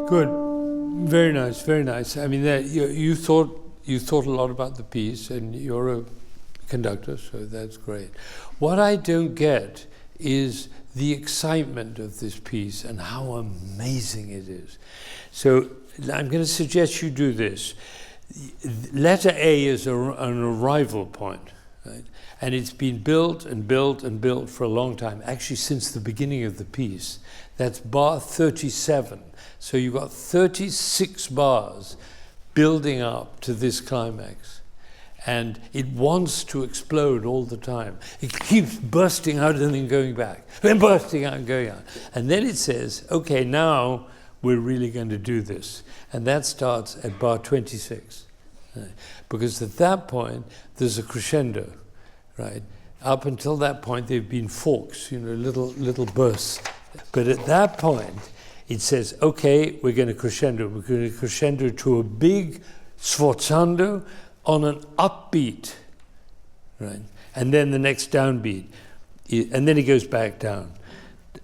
Good. Very nice, very nice. I mean, you thought a lot about the piece, and you're a conductor, so that's great. What I don't get is the excitement of this piece and how amazing it is. So I'm going to suggest you do this. Letter A is an arrival point, right? And it's been built and built and built for a long time, actually since the beginning of the piece. That's bar 37. So you've got 36 bars building up to this climax. And it wants to explode all the time. It keeps bursting out and then going back, then bursting out and going out. And then it says, okay, now we're really going to do this. And that starts at bar 26. Right? Because at that point, there's a crescendo, right? Up until that point, they've been forks, little bursts. But at that point, it says, okay, we're going to crescendo. We're going to crescendo to a big sforzando on an upbeat, right? And then the next downbeat. And then it goes back down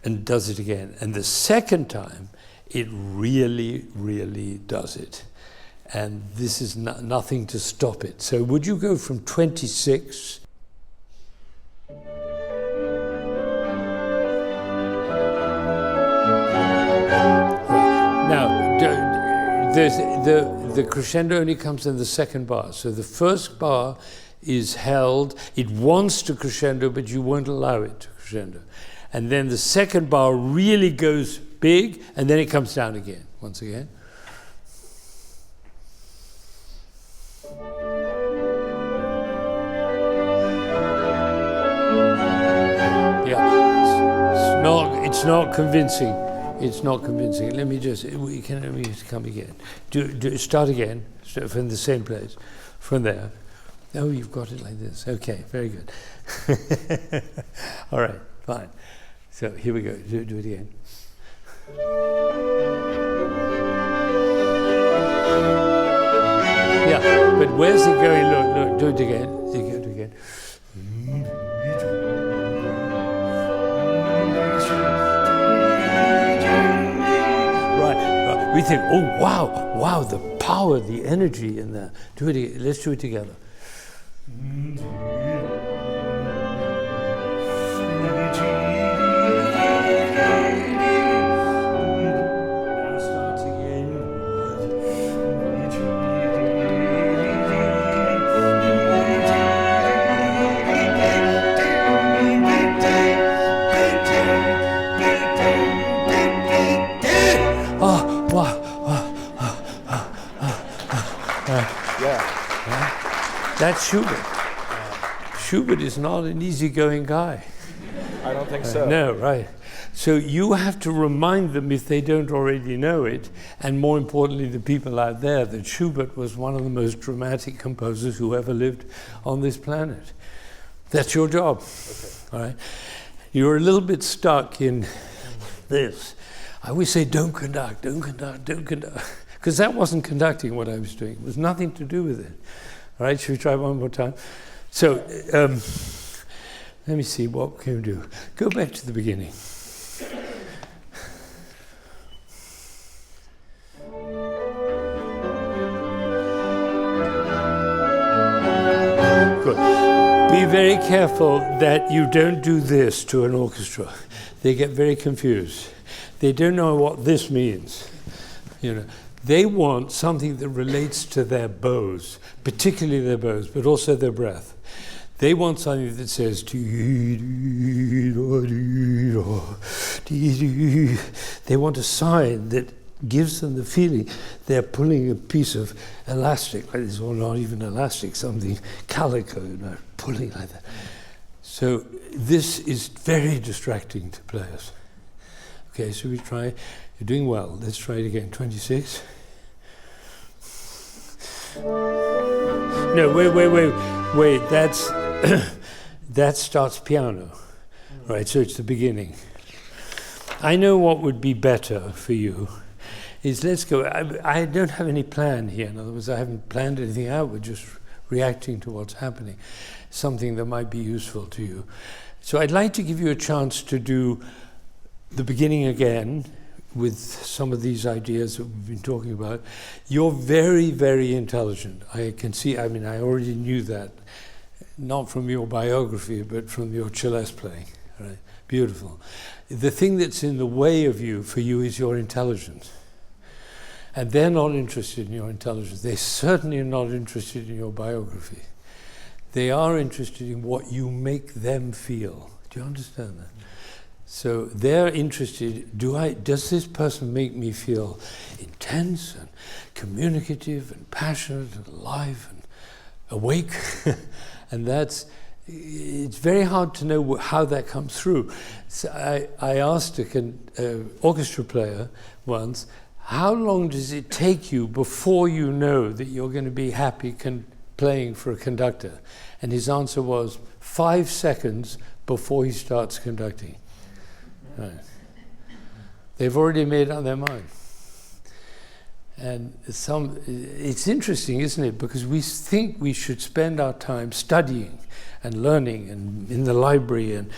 and does it again. And the second time, it really, really does it. And this is nothing to stop it. So would you go from 26... Now, the crescendo only comes in the second bar. So the first bar is held. It wants to crescendo, but you won't allow it to crescendo. And then the second bar really goes big, and then it comes down again, once again. Yeah, it's not convincing. It's not convincing. Let me come again. Start again, from the same place, from there. Oh, you've got it like this. Okay, very good. All right, fine. So here we go. Do it again. Yeah, but where's it going? Look, do it again. Do it again. We think, oh, wow, the power, the energy in there. Do it again. Let's do it together. Now starts again. That's Schubert. Schubert is not an easygoing guy. I don't think so. No, right. So you have to remind them, if they don't already know it, and more importantly, the people out there, that Schubert was one of the most dramatic composers who ever lived on this planet. That's your job. Okay. All right. You're a little bit stuck in this. I always say, don't conduct, because that wasn't conducting what I was doing. It was nothing to do with it. All right, should we try one more time? So, let me see, what can we do? Go back to the beginning. Good. Be very careful that you don't do this to an orchestra. They get very confused. They don't know what this means. They want something that relates to their bows, particularly their bows, but also their breath. They want something that says, they want a sign that gives them the feeling they're pulling a piece of elastic, like this, or not even elastic, something calico, pulling like that. So this is very distracting to players. Okay, so we try. You're doing well. Let's try it again. 26. No, wait. That's that starts piano, right? So it's the beginning. I know what would be better for you is let's go. I don't have any plan here. In other words, I haven't planned anything out. We're just reacting to what's happening. Something that might be useful to you. So I'd like to give you a chance to do the beginning again with some of these ideas that we've been talking about. You're very, very intelligent. I can see, I mean, I already knew that, not from your biography, but from your celeste playing, right? Beautiful. The thing that's in the way of you, for you, is your intelligence. And they're not interested in your intelligence. They're certainly not interested in your biography. They are interested in what you make them feel. Do you understand that? So they're interested, does this person make me feel intense and communicative and passionate and alive and awake? And it's very hard to know how that comes through. So I asked an orchestra player once, how long does it take you before you know that you're going to be happy playing for a conductor? And his answer was 5 seconds before he starts conducting. Right. They've already made up their mind. And it's interesting, isn't it? Because we think we should spend our time studying and learning and in the library and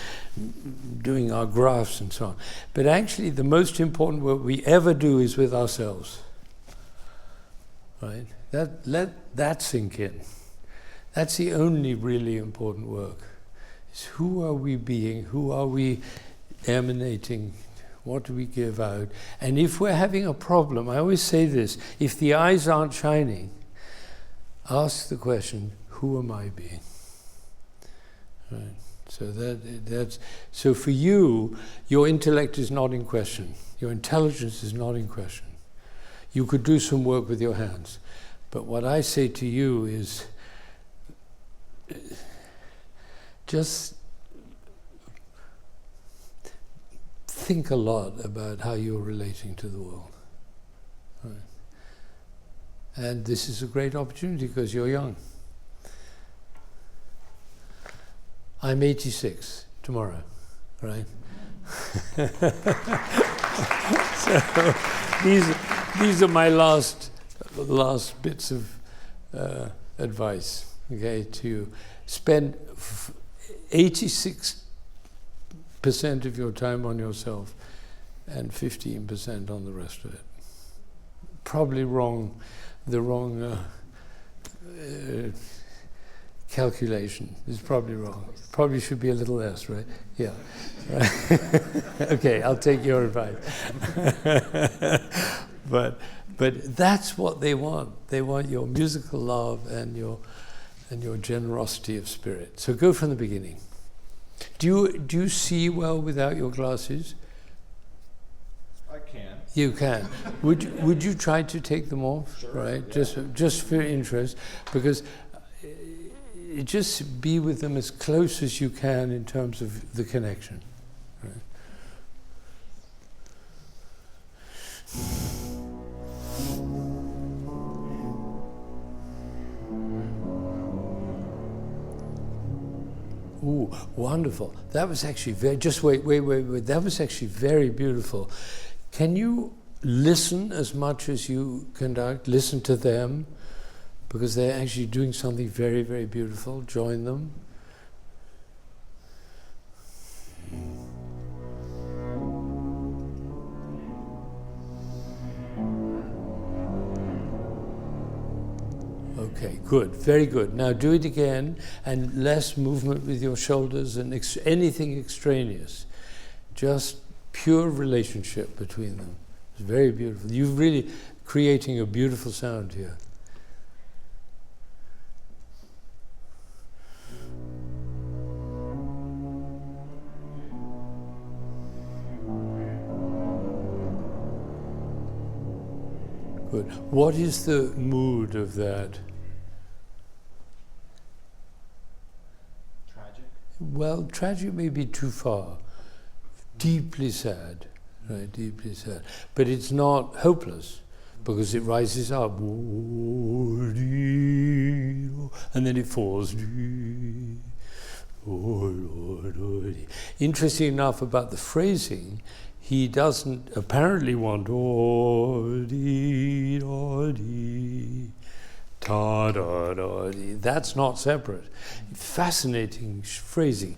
doing our graphs and so on. But actually the most important work we ever do is with ourselves. Right? Let that sink in. That's the only really important work. It's who are we being? Who are we emanating? What do we give out? And if we're having a problem, I always say this, if the eyes aren't shining, ask the question, who am I being? Right. So so for you, your intellect is not in question. Your intelligence is not in question. You could do some work with your hands. But what I say to you is just think a lot about how you're relating to the world. Right. And this is a great opportunity because you're young. I'm 86 tomorrow, right? So these are my last bits of advice. Okay, to spend 86% of your time on yourself and 15% on the rest of it. Probably the wrong calculation is probably wrong. Probably should be a little less, right? Yeah. Okay, I'll take your advice. But that's what they want. They want your musical love and your generosity of spirit. So go from the beginning. Do you see well without your glasses? I can. You can. Would you try to take them off? Sure. Right. Yeah. Just for interest, because just be with them as close as you can in terms of the connection. Right. Ooh, wonderful. That was actually very, just wait. That was actually very beautiful. Can you listen as much as you conduct? Listen to them, because they're actually doing something very, very beautiful. Join them. Okay, good, very good. Now do it again, and less movement with your shoulders and anything extraneous. Just pure relationship between them. It's very beautiful. You're really creating a beautiful sound here. Good. What is the mood of that? Well, tragic may be too far. Deeply sad, right? Deeply sad. But it's not hopeless, because it rises up, and then it falls. Interesting enough about the phrasing, he doesn't apparently want ta da da. That's not separate. Fascinating phrasing.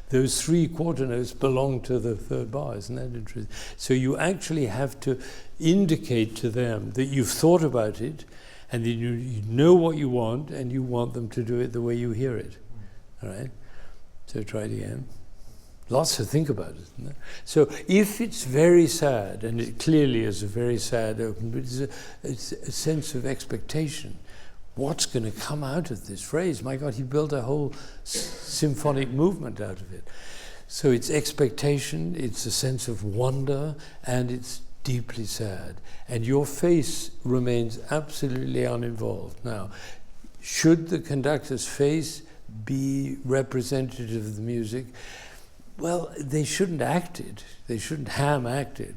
Those three quarter notes belong to the third bar, isn't that interesting? So you actually have to indicate to them that you've thought about it, and then you know what you want, and you want them to do it the way you hear it. All right? So try it again. Lots to think about, isn't there? So if it's very sad, and it clearly is a very sad open, but it's a sense of expectation. What's going to come out of this phrase? My God, he built a whole symphonic movement out of it. So it's expectation, it's a sense of wonder, and it's deeply sad. And your face remains absolutely uninvolved. Now, should the conductor's face be representative of the music? Well, they shouldn't act it. They shouldn't ham act it.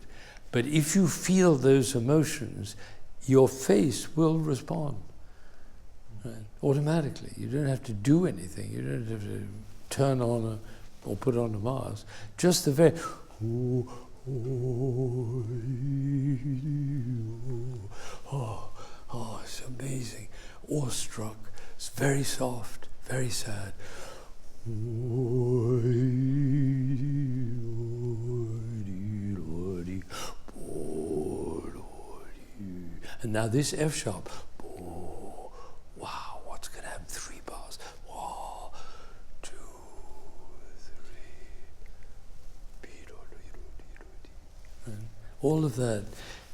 But if you feel those emotions, your face will respond. Right? Automatically. You don't have to do anything. You don't have to turn on or put on a mask. Just the very... Oh, it's amazing. Awestruck. It's very soft, very sad. And now this F sharp. Wow, what's going to have 3 bars? 1, 2, 3. And all of that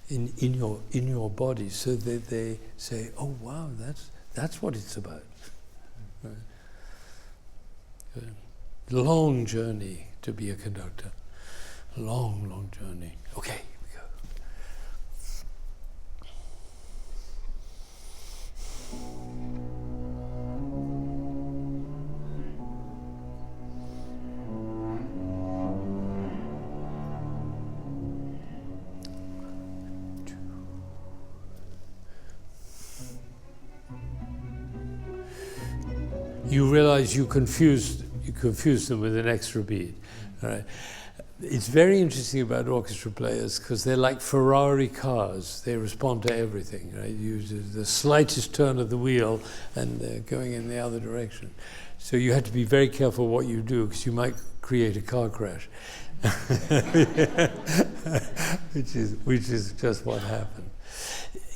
in your body, so that they say, "Oh wow, that's what it's about." Right. Long journey to be a conductor. Long, long journey. Okay, here we go. You realize you confused them with an extra beat. All right. It's very interesting about orchestra players because they're like Ferrari cars. They respond to everything. Right? You do the slightest turn of the wheel and they're going in the other direction. So you have to be very careful what you do because you might create a car crash, which is just what happened.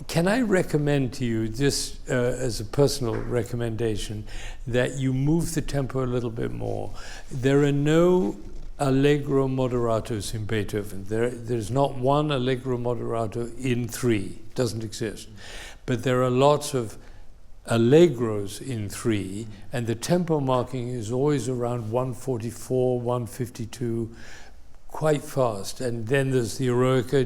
Can I recommend to you, just as a personal recommendation, that you move the tempo a little bit more? There are no allegro moderatos in Beethoven. There's not one allegro moderato in 3. Doesn't exist. But there are lots of allegros in 3, and the tempo marking is always around 144, 152, quite fast. And then there's the eroica.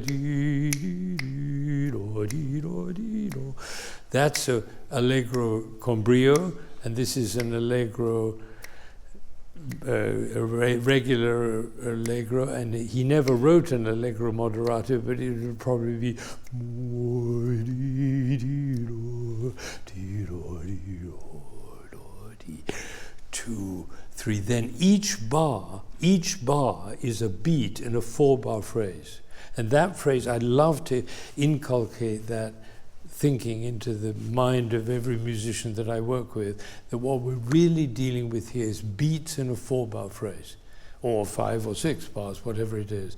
That's a allegro con brio, and this is an allegro, a regular allegro, and he never wrote an allegro moderato, but it would probably be 2, 3. Then each bar is a beat in a 4-bar phrase. And that phrase, I'd love to inculcate that thinking into the mind of every musician that I work with, that what we're really dealing with here is beats in a 4-bar phrase, or 5 or 6 bars, whatever it is.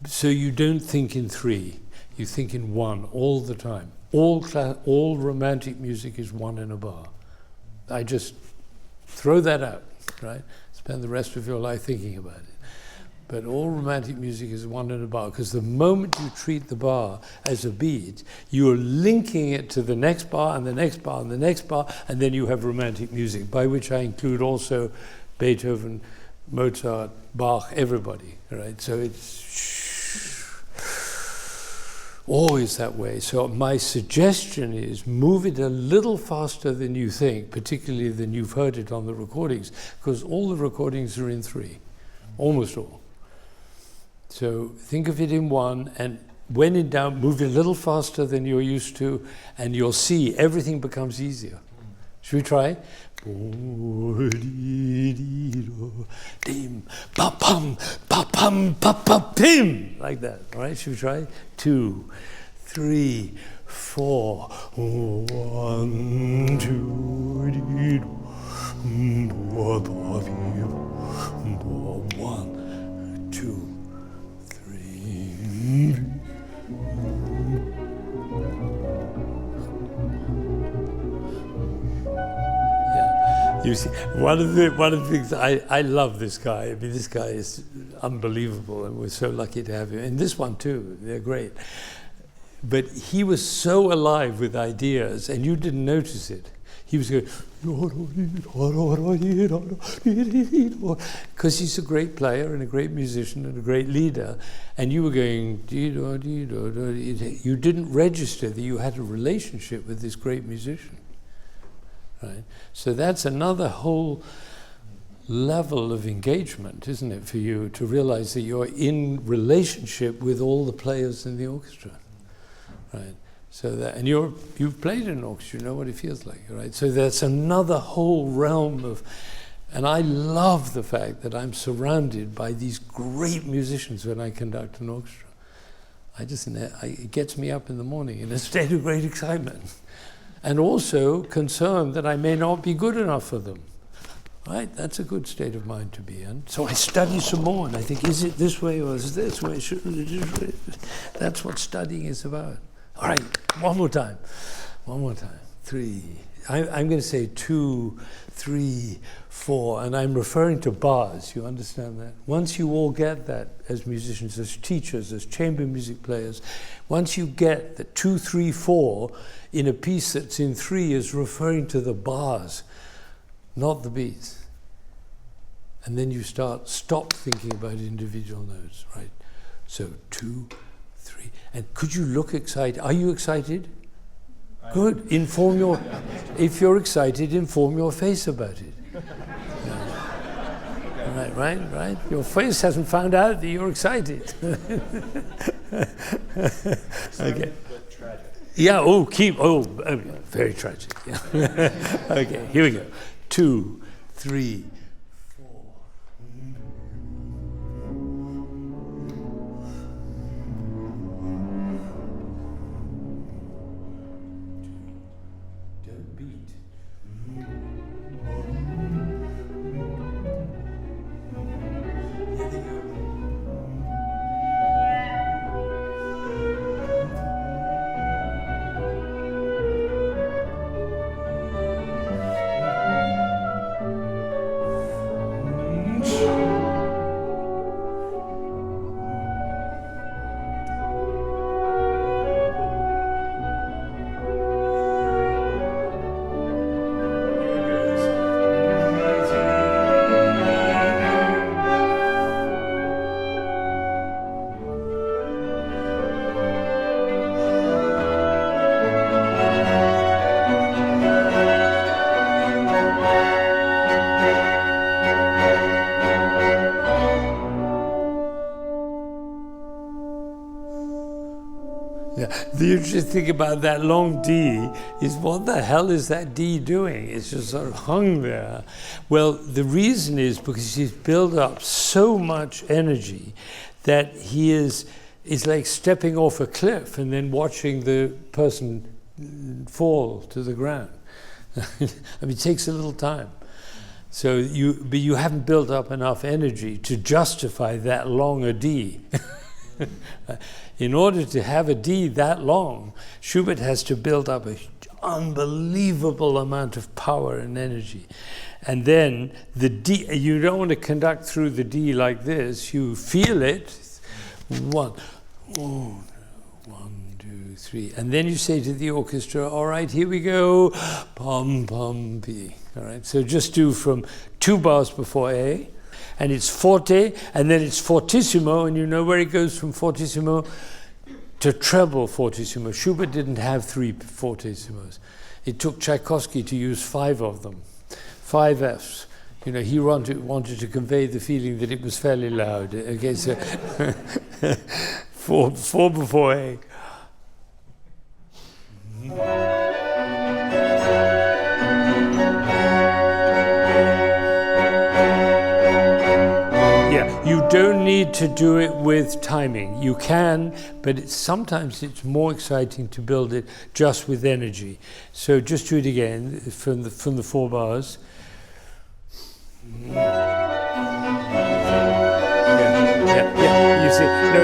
So you don't think in 3, you think in 1 all the time. All romantic music is 1 in a bar. I just throw that out, right? Spend the rest of your life thinking about it. But all romantic music is 1 in a bar, because the moment you treat the bar as a beat, you're linking it to the next bar and the next bar and the next bar, and then you have romantic music, by which I include also Beethoven, Mozart, Bach, everybody, right? So it's always that way. So my suggestion is move it a little faster than you think, particularly than you've heard it on the recordings, because all the recordings are in 3, almost all. So think of it in 1, and when in doubt, move it a little faster than you're used to, and you'll see everything becomes easier. Should we try? Dim, pa pum, pa pum, pim, like that. All right, should we try? 2, 3, 4. 4. 1, 2, 1, 2, 3. You see, one of the things I love this guy. I mean, this guy is unbelievable, and we're so lucky to have him. And this one too, they're great. But he was so alive with ideas, and you didn't notice it. He was going, because he's a great player and a great musician and a great leader, and you were going, you didn't register that you had a relationship with this great musician. Right? So that's another whole level of engagement, isn't it, for you to realize that you're in relationship with all the players in the orchestra, right? So that, and you've played in an orchestra, you know what it feels like, right? So that's another whole realm of, and I love the fact that I'm surrounded by these great musicians when I conduct an orchestra. It gets me up in the morning in a state of great excitement. And also concerned that I may not be good enough for them. Right? That's a good state of mind to be in. So I study some more, and I think, is it this way or is it this way? Shouldn't it this way? That's what studying is about. All right, one more time. 3. I'm going to say 2, 3, 4, and I'm referring to bars. You understand that? Once you all get that as musicians, as teachers, as chamber music players, once you get the 2, 3, 4 in a piece that's in 3 is referring to the bars, not the beats. And then you stop thinking about individual notes, right? So 2, 3, and could you look excited? Are you excited? Good. If you're excited, inform your face about it. Yeah. Right. Your face hasn't found out that you're excited. Okay. Yeah. Very tragic. Yeah. Okay. Here we go. 2, 3. The interesting thing about that long D is, what the hell is that D doing? It's just sort of hung there. Well, the reason is because he's built up so much energy that he is like stepping off a cliff and then watching the person fall to the ground. I mean, it takes a little time. So you haven't built up enough energy to justify that long a D. In order to have a D that long, Schubert has to build up an unbelievable amount of power and energy. And then the D, you don't want to conduct through the D like this. You feel it. 1, 2, 3. And then you say to the orchestra, all right, here we go. Pum, pum, B. All right, so just do from 2 bars before A. And it's forte, and then it's fortissimo, and you know where it goes from fortissimo to treble fortissimo. Schubert didn't have 3 fortissimos. It took Tchaikovsky to use 5 of them, 5 Fs. You know, he wanted to convey the feeling that it was fairly loud. Okay, so 4 before A. You don't need to do it with timing. You can, but sometimes it's more exciting to build it just with energy. So just do it again from the 4 bars. Yeah. You see, no,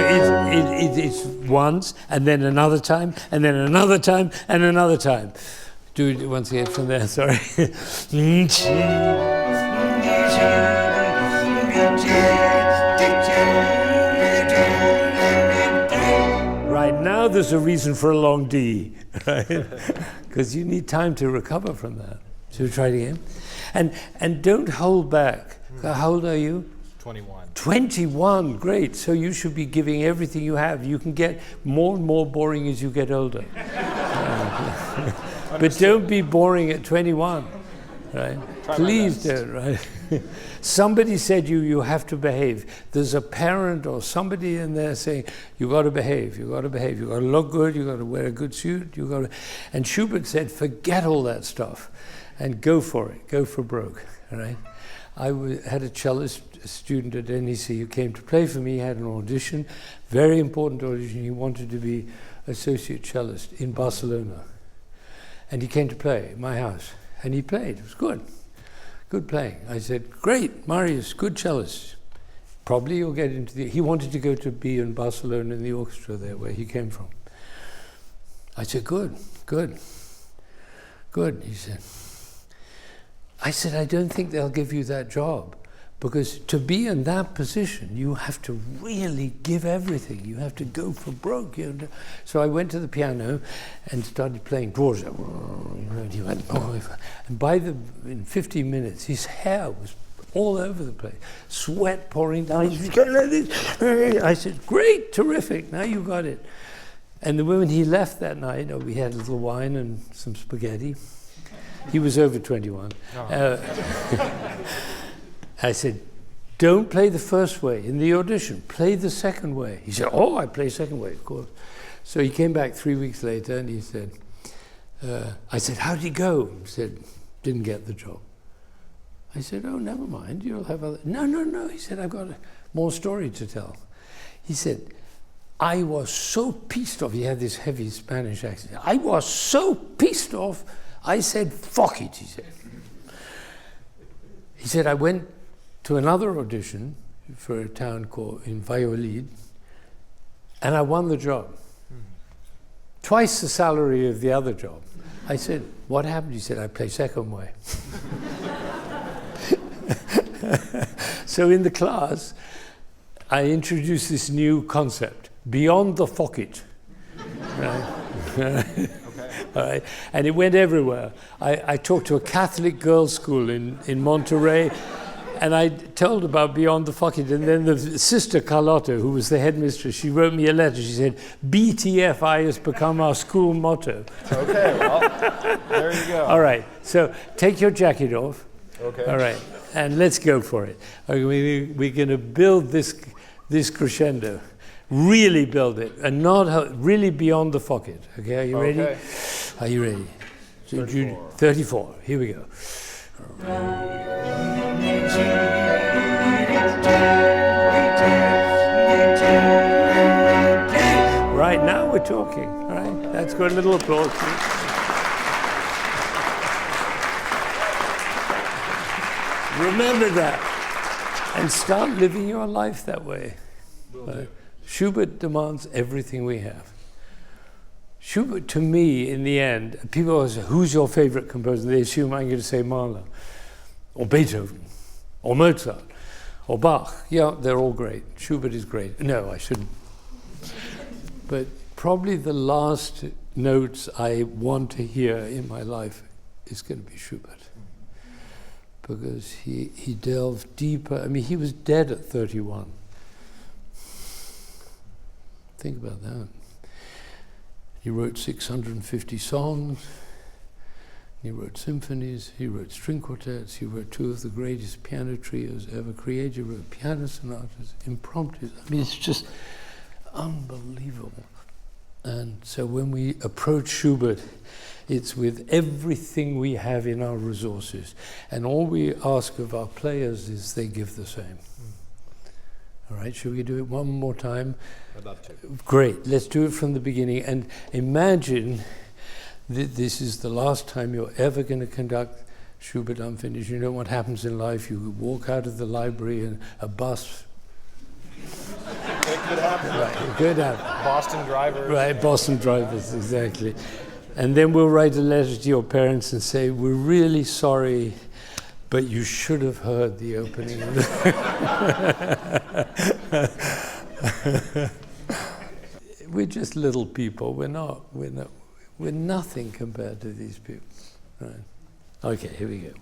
it's once, and then another time, and then another time, and another time. Do it once again from there. Sorry. Right now, there's a reason for a long D, right? Because you need time to recover from that. So try it again, and don't hold back. How old are you? 21. 21, great. So you should be giving everything you have. You can get more and more boring as you get older. But don't be boring at 21, right? Please don't, right? Somebody said you have to behave. There's a parent or somebody in there saying, you got to behave, you got to behave, you got to look good, you got to wear a good suit, you got to... And Schubert said, forget all that stuff and go for it, go for broke, all right? I had a cellist student at NEC who came to play for me. He had an audition, very important audition. He wanted to be associate cellist in Barcelona. And he came to play at my house. And he played. It was good. Good playing. I said, great, Marius, good cellist. Probably you'll get into the... He wanted to go to be in Barcelona in the orchestra there where he came from. I said, good. He said... I said, I don't think they'll give you that job, because to be in that position, you have to really give everything. You have to go for broke. So I went to the piano and started playing Dvorak. And he went, and in 15 minutes, his hair was all over the place, sweat pouring down. He's going like this. I said, great, terrific, now you got it. And the moment he left that night, we had a little wine and some spaghetti. He was over 21. I said, don't play the first way in the audition, play the second way. He said, I play second way, of course. So he came back 3 weeks later and he said, I said, how did he go? He said, didn't get the job. I said, oh, never mind, you'll have other... No, he said, I've got more story to tell. He said, I was so pissed off. He had this heavy Spanish accent. I was so pissed off, I said, fuck it, he said. He said, I went to another audition for a town called in Valladolid, and I won the job. Twice the salary of the other job. I said, what happened? He said, I play second way. So in the class, I introduced this new concept, beyond the fuck it. Right? All right. And it went everywhere. I talked to a Catholic girls' school in Monterrey, and I told about Beyond the Fuck It. And then the sister Carlotta, who was the headmistress, she wrote me a letter. She said, BTFI has become our school motto. Okay, well, there you go. All right. So take your jacket off. Okay. All right. And let's go for it. We're going to build this crescendo. Really build it, and not really beyond the fuck it. Okay, are you ready? Are you ready? So 34. 34. Here we go. Right, now we're talking. All right, that's good. A little applause. Remember that, and start living your life that way. Will do. Schubert demands everything we have. Schubert, to me, in the end, people always say, who's your favorite composer? They assume I'm going to say Mahler, or Beethoven, or Mozart, or Bach. Yeah, they're all great. Schubert is great. No, I shouldn't. But probably the last notes I want to hear in my life is going to be Schubert. Because he delved deeper. I mean, he was dead at 31. Think about that. He wrote 650 songs, he wrote symphonies, he wrote string quartets, he wrote 2 of the greatest piano trios ever created, he wrote piano sonatas, impromptus. I mean, it's just unbelievable. And so when we approach Schubert, it's with everything we have in our resources. And all we ask of our players is they give the same. All right, should we do it one more time? I'd love to. Great, let's do it from the beginning. And imagine that this is the last time you're ever going to conduct Schubert Unfinished. You know what happens in life? You walk out of the library and a bus. It could happen. Right, it could happen. Boston drivers. Right, Boston drivers, exactly. And then we'll write a letter to your parents and say, we're really sorry, but you should have heard the opening. We're just little people. We're nothing compared to these people. Right. Okay, here we go.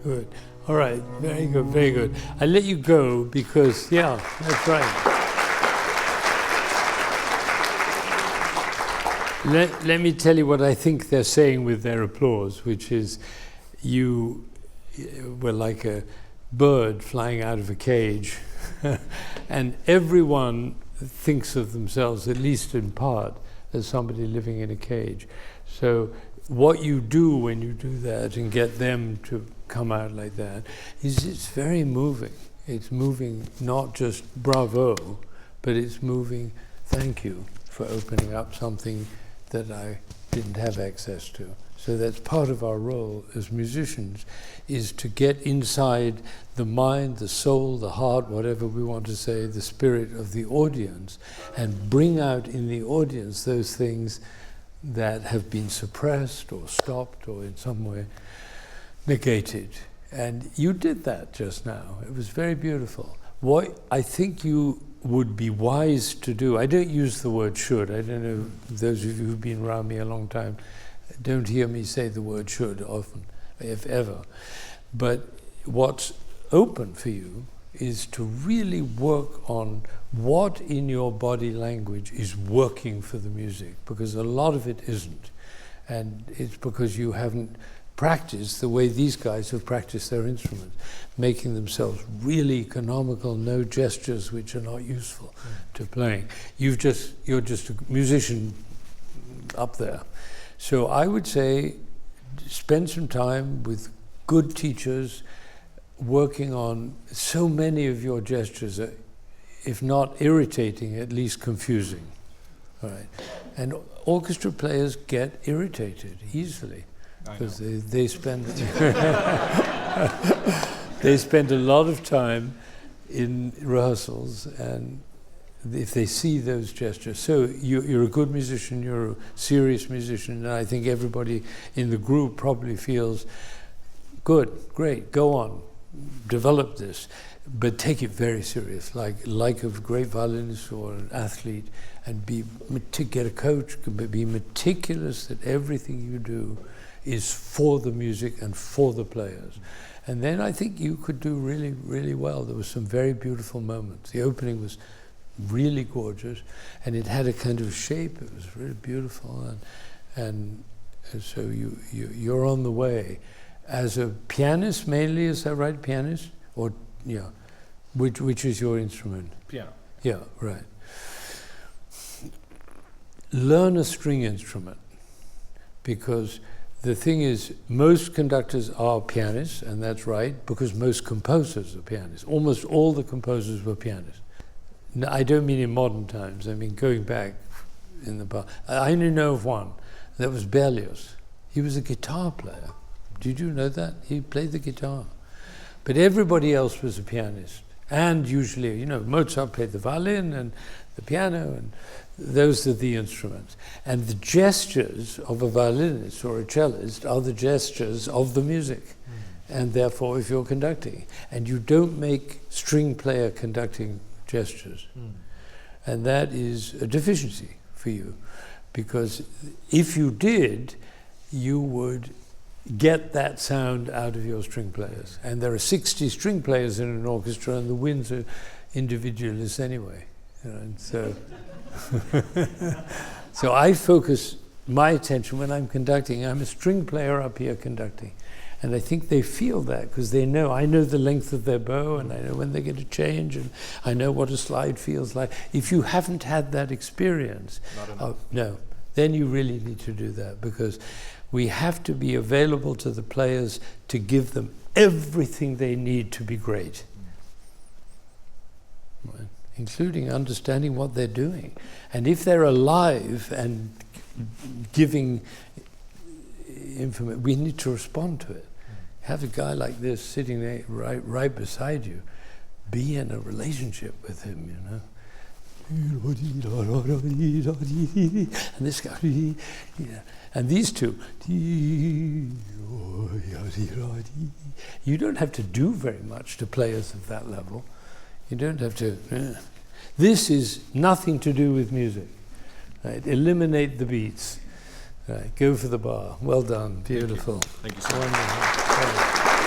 Good. All right. Very good. Very good. I let you go because, yeah, that's right. Let me tell you what I think they're saying with their applause, which is you were like a bird flying out of a cage, and everyone thinks of themselves, at least in part, as somebody living in a cage. So what you do when you do that and get them to come out like that is it's very moving. It's moving not just bravo, but it's moving thank you for opening up something that I didn't have access to. So that's part of our role as musicians, is to get inside the mind, the soul, the heart, whatever we want to say, the spirit of the audience, and bring out in the audience those things that have been suppressed or stopped or in some way negated. And you did that just now. It was very beautiful. What I think you would be wise to do, I don't use the word should, I don't know, those of you who've been around me a long time don't hear me say the word should often, if ever. But what's open for you is to really work on what in your body language is working for the music, because a lot of it isn't. And it's because you haven't practiced the way these guys have practiced their instruments, making themselves really economical, no gestures which are not useful to playing. You're just a musician up there. So I would say spend some time with good teachers working on so many of your gestures are, if not irritating, at least confusing. All right. And orchestra players get irritated easily because they spend they spend a lot of time in rehearsals, and if they see those gestures. So you're a good musician, you're a serious musician, and I think everybody in the group probably feels good, great, go on, develop this, but take it very serious, like a great violinist or an athlete, and get a coach, be meticulous that everything you do is for the music and for the players. And then I think you could do really, really well. There were some very beautiful moments. The opening was really gorgeous, and it had a kind of shape. It was really beautiful, and so you're on the way. As a pianist mainly, is that right? Pianist? Or, yeah. Which is your instrument? Piano. Yeah, right. Learn a string instrument, because the thing is, most conductors are pianists, and that's right, because most composers are pianists. Almost all the composers were pianists. No, I don't mean in modern times, I mean going back in the past. I only know of one, that was Berlioz. He was a guitar player. Did you know that? He played the guitar. But everybody else was a pianist. And usually, Mozart played the violin and the piano, and those are the instruments. And the gestures of a violinist or a cellist are the gestures of the music. And therefore, if you're conducting, and you don't make string player conducting gestures. And that is a deficiency for you, because if you did, you would get that sound out of your string players. And there are 60 string players in an orchestra, and the winds are individualists anyway. And so, so I focus my attention when I'm conducting. I'm a string player up here conducting. And I think they feel that, because I know the length of their bow, and I know when they're going to change, and I know what a slide feels like. If you haven't had that experience, no, then you really need to do that, because we have to be available to the players to give them everything they need to be great, right? Including understanding what they're doing. And if they're alive and giving information, we need to respond to it. Have a guy like this sitting there right beside you. Be in a relationship with him, And this guy, and these two. You don't have to do very much to players of that level. You don't have to. This is nothing to do with music. Right? Eliminate the beats. Right, go for the bar. Well done. Beautiful. Thank you so much. Wonderful.